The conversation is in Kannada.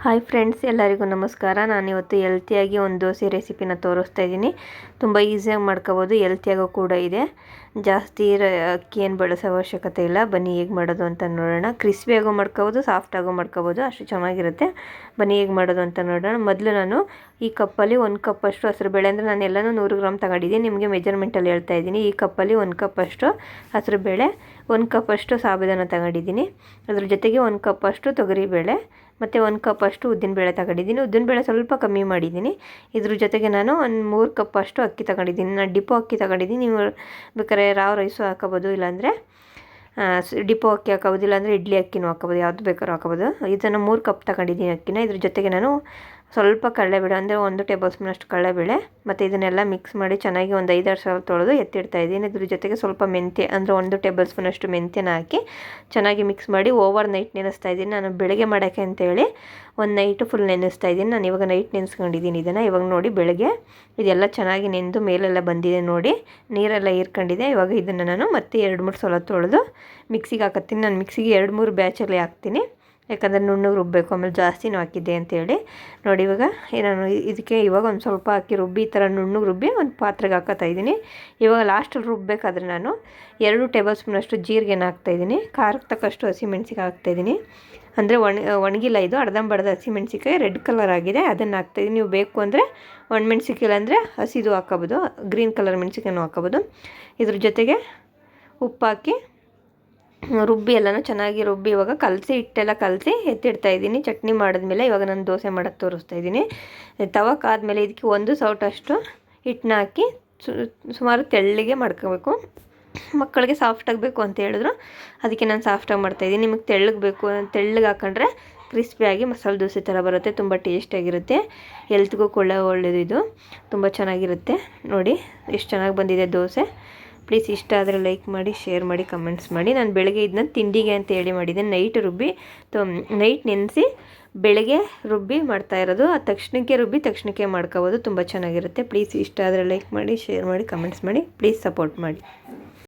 ಹಾಯ್ ಫ್ರೆಂಡ್ಸ್, ಎಲ್ಲರಿಗೂ ನಮಸ್ಕಾರ. ನಾನಿವತ್ತು ಹೆಲ್ತಿಯಾಗಿ ಒಂದು ದೋಸೆ ರೆಸಿಪಿನ ತೋರಿಸ್ತಾ ಇದ್ದೀನಿ. ತುಂಬ ಈಸಿಯಾಗಿ ಮಾಡ್ಕೋಬೋದು, ಹೆಲ್ತಿಯಾಗೂ ಕೂಡ ಇದೆ. ಜಾಸ್ತಿ ಅಕ್ಕಿ ಏನು ಬಳಸೋ ಅವಶ್ಯಕತೆ ಇಲ್ಲ. ಬನ್ನಿ ಹೇಗೆ ಮಾಡೋದು ಅಂತ ನೋಡೋಣ. ಕ್ರಿಸ್ಪಿಯಾಗೂ ಮಾಡ್ಕೋಬೋದು, ಸಾಫ್ಟಾಗೂ ಮಾಡ್ಕೋಬೋದು, ಅಷ್ಟು ಚೆನ್ನಾಗಿರುತ್ತೆ. ಬನ್ನಿ ಹೇಗೆ ಮಾಡೋದು ಅಂತ ನೋಡೋಣ. ಮೊದಲು ನಾನು ಈ ಕಪ್ಪಲ್ಲಿ 1 ಕಪ್ಪಷ್ಟು ಹೆಸರುಬೇಳೆ, ಅಂದರೆ ನಾನು ಎಲ್ಲನೂ 100 ಗ್ರಾಮ್ ತಗೊಂಡಿದ್ದೀನಿ. ನಿಮಗೆ ಮೆಜರ್ಮೆಂಟಲ್ಲಿ ಹೇಳ್ತಾ ಇದ್ದೀನಿ. ಈ ಕಪ್ಪಲ್ಲಿ 1 ಕಪ್ಪಷ್ಟು ಹೆಸರುಬೇಳೆ, 1 ಕಪ್ಪಷ್ಟು ಸಾಬುದಾನ ತಗೊಂಡಿದ್ದೀನಿ. ಅದ್ರ ಜೊತೆಗೆ 1 ಕಪ್ಪಷ್ಟು ತೊಗರಿಬೇಳೆ ಮತ್ತು 1 ಕಪ್ಪಷ್ಟು ಉದ್ದಿನಬೇಳೆ ತಗೊಂಡಿದ್ದೀನಿ. ಉದ್ದಿನಬೇಳೆ ಸ್ವಲ್ಪ ಕಮ್ಮಿ ಮಾಡಿದ್ದೀನಿ. ಇದ್ರ ಜೊತೆಗೆ ನಾನು ಒಂದು 3 ಕಪ್ಪಷ್ಟು ಅಕ್ಕಿ ತಗೊಂಡಿದ್ದೀನಿ. ನಾನು ಡಿಪೋ ಅಕ್ಕಿ ತಗೊಂಡಿದ್ದೀನಿ. ನೀವು ಬೇಕಾದ್ರೆ ರಾವ್ ರೈಸು ಹಾಕೋಬೋದು, ಇಲ್ಲಾಂದರೆ ಡಿಪೋ ಅಕ್ಕಿ ಹಾಕೋಬೋದು, ಇಲ್ಲಾಂದರೆ ಇಡ್ಲಿ ಅಕ್ಕಿನೂ ಹಾಕೋಬೋದು, ಯಾವುದು ಬೇಕಾದ್ರೂ ಹಾಕೋಬೋದು. ಇದನ್ನು 3 ಕಪ್ ತಗೊಂಡಿದ್ದೀನಿ ಅಕ್ಕಿನ. ಇದ್ರ ಜೊತೆಗೆ ನಾನು ಸ್ವಲ್ಪ ಕಡಲೆಬೇಳೆ, ಅಂದರೆ 1 ಟೇಬಲ್ ಸ್ಪೂನಷ್ಟು ಕಡಲೆಬೇಳೆ, ಮತ್ತು ಇದನ್ನೆಲ್ಲ ಮಿಕ್ಸ್ ಮಾಡಿ ಚೆನ್ನಾಗಿ ಒಂದು 5-6 ಸಲ ತೊಳೆದು ಎತ್ತಿಡ್ತಾ ಇದ್ದೀನಿ. ಇದ್ರ ಜೊತೆಗೆ ಸ್ವಲ್ಪ ಮೆಂತ್ಯ, ಅಂದರೆ 1 ಟೇಬಲ್ ಸ್ಪೂನಷ್ಟು ಮೆಂತ್ಯನ ಹಾಕಿ ಚೆನ್ನಾಗಿ ಮಿಕ್ಸ್ ಮಾಡಿ ಓವರ್ ನೈಟ್ ನೆನೆಸ್ತಾ ಇದ್ದೀನಿ. ನಾನು ಬೆಳಗ್ಗೆ ಮಾಡೋಕ್ಕೆ ಅಂತೇಳಿ ಒಂದು ನೈಟು ಫುಲ್ ನೆನೆಸ್ತಾ ಇದ್ದೀನಿ. ನಾನು ಇವಾಗ ನೈಟ್ ನೆನೆಸ್ಕೊಂಡಿದ್ದೀನಿ ಇದನ್ನು. ಇವಾಗ ನೋಡಿ ಬೆಳಗ್ಗೆ ಇದೆಲ್ಲ ಚೆನ್ನಾಗಿ ನೆಂದು ಮೇಲೆಲ್ಲ ಬಂದಿದೆ ನೋಡಿ, ನೀರೆಲ್ಲ ಹೀರ್ಕೊಂಡಿದೆ. ಇವಾಗ ಇದನ್ನು ನಾನು ಮತ್ತೆ 2-3 ಸಲ ತೊಳೆದು ಮಿಕ್ಸಿಗೆ ಹಾಕತ್ತೀನಿ. ನಾನು ಮಿಕ್ಸಿಗೆ 2-3 ಬ್ಯಾಚಲ್ಲಿ ಹಾಕ್ತೀನಿ, ಯಾಕಂದರೆ ನುಣ್ಣಗೆ ರುಬ್ಬಬೇಕು, ಆಮೇಲೆ ಜಾಸ್ತಿನೂ ಹಾಕಿದ್ದೆ ಅಂತೇಳಿ. ನೋಡಿ ಇವಾಗ ನಾನು ಇದಕ್ಕೆ ಇವಾಗ ಒಂದು ಸ್ವಲ್ಪ ಹಾಕಿ ರುಬ್ಬಿ, ಈ ಥರ ನುಣ್ಣಗೆ ರುಬ್ಬಿ ಒಂದು ಪಾತ್ರೆಗೆ ಹಾಕೋತಾ ಇದ್ದೀನಿ. ಇವಾಗ ಲಾಸ್ಟಲ್ಲಿ ರುಬ್ಬಬೇಕಾದ್ರೆ ನಾನು 2 ಟೇಬಲ್ ಸ್ಪೂನಷ್ಟು ಜೀರಿಗೆನ ಹಾಕ್ತಾಯಿದ್ದೀನಿ. ಖಾರಕ್ಕೆ ತಕ್ಕಷ್ಟು ಹಸಿಮೆಣ್ಸಿಕಾಯಿ ಹಾಕ್ತಾಯಿದ್ದೀನಿ. ಅಂದರೆ ಒಣಗಿಲ್ಲ, ಇದು ಅರ್ಧಂಬರ್ಧ ಹಸಿಮೆಣ್ಸಿಕಾಯಿ ರೆಡ್ ಕಲರ್ ಆಗಿದೆ, ಅದನ್ನು ಹಾಕ್ತಾಯಿದ್ದೀನಿ. ನೀವು ಬೇಕು ಅಂದರೆ ಒಣಮೆಣ್ಸಿಕಾಯಿ, ಅಂದರೆ ಹಸಿದು ಹಾಕೋಬೋದು, ಗ್ರೀನ್ ಕಲರ್ ಮೆಣ್ಸಿಕಾಯನ್ನು ಹಾಕೋಬೋದು. ಇದ್ರ ಜೊತೆಗೆ ಉಪ್ಪು ಹಾಕಿ ರುಬ್ಬಿ ಎಲ್ಲನೂ ಚೆನ್ನಾಗಿ ರುಬ್ಬಿ ಇವಾಗ ಕಲಸಿ, ಹಿಟ್ಟೆಲ್ಲ ಕಲಸಿ ಎತ್ತಿಡ್ತಾಯಿದ್ದೀನಿ. ಚಟ್ನಿ ಮಾಡಿದ್ಮೇಲೆ ಇವಾಗ ನಾನು ದೋಸೆ ಮಾಡೋಕ್ಕೆ ತೋರಿಸ್ತಾ ಇದ್ದೀನಿ. ತವಕ್ಕಾದ್ಮೇಲೆ ಇದಕ್ಕೆ 1 ಸೌಟಷ್ಟು ಹಿಟ್ಟನ್ನ ಹಾಕಿ ಸುಮಾರು ತೆಳ್ಳಗೆ ಮಾಡ್ಕೋಬೇಕು. ಮಕ್ಕಳಿಗೆ ಸಾಫ್ಟಾಗಿ ಬೇಕು ಅಂತ ಹೇಳಿದ್ರು, ಅದಕ್ಕೆ ನಾನು ಸಾಫ್ಟಾಗಿ ಮಾಡ್ತಾಯಿದ್ದೀನಿ. ನಿಮಗೆ ತೆಳ್ಳಗೆ ಬೇಕು, ತೆಳ್ಳಗೆ ಹಾಕೊಂಡ್ರೆ ಕ್ರಿಸ್ಪಿಯಾಗಿ ಮಸಾಲೆ ದೋಸೆ ಥರ ಬರುತ್ತೆ, ತುಂಬ ಟೇಸ್ಟಿಯಾಗಿರುತ್ತೆ. ಹೆಲ್ತ್ಗೂ ಕೂಡ ಒಳ್ಳೆಯದು, ಇದು ತುಂಬ ಚೆನ್ನಾಗಿರುತ್ತೆ. ನೋಡಿ ಎಷ್ಟು ಚೆನ್ನಾಗಿ ಬಂದಿದೆ ದೋಸೆ. ಪ್ಲೀಸ್ ಇಷ್ಟ ಆದರೆ ಲೈಕ್ ಮಾಡಿ, ಶೇರ್ ಮಾಡಿ, ಕಮೆಂಟ್ಸ್ ಮಾಡಿ. ನಾನು ಬೆಳಗ್ಗೆ ಇದನ್ನ ತಿಂಡಿಗೆ ಅಂತ ಹೇಳಿ ಮಾಡಿದ್ದೆ. ನೈಟ್ ನೆನೆಸಿ ಬೆಳಗ್ಗೆ ರುಬ್ಬಿ ಮಾಡ್ತಾ ಇರೋದು. ಆ ತಕ್ಷಣಕ್ಕೆ ರುಬ್ಬಿ ತಕ್ಷಣಕ್ಕೆ ಮಾಡ್ಕೋಬೋದು, ತುಂಬ ಚೆನ್ನಾಗಿರುತ್ತೆ. ಪ್ಲೀಸ್ ಇಷ್ಟ ಆದರೆ ಲೈಕ್ ಮಾಡಿ, ಶೇರ್ ಮಾಡಿ, ಕಮೆಂಟ್ಸ್ ಮಾಡಿ. ಪ್ಲೀಸ್ ಸಪೋರ್ಟ್ ಮಾಡಿ.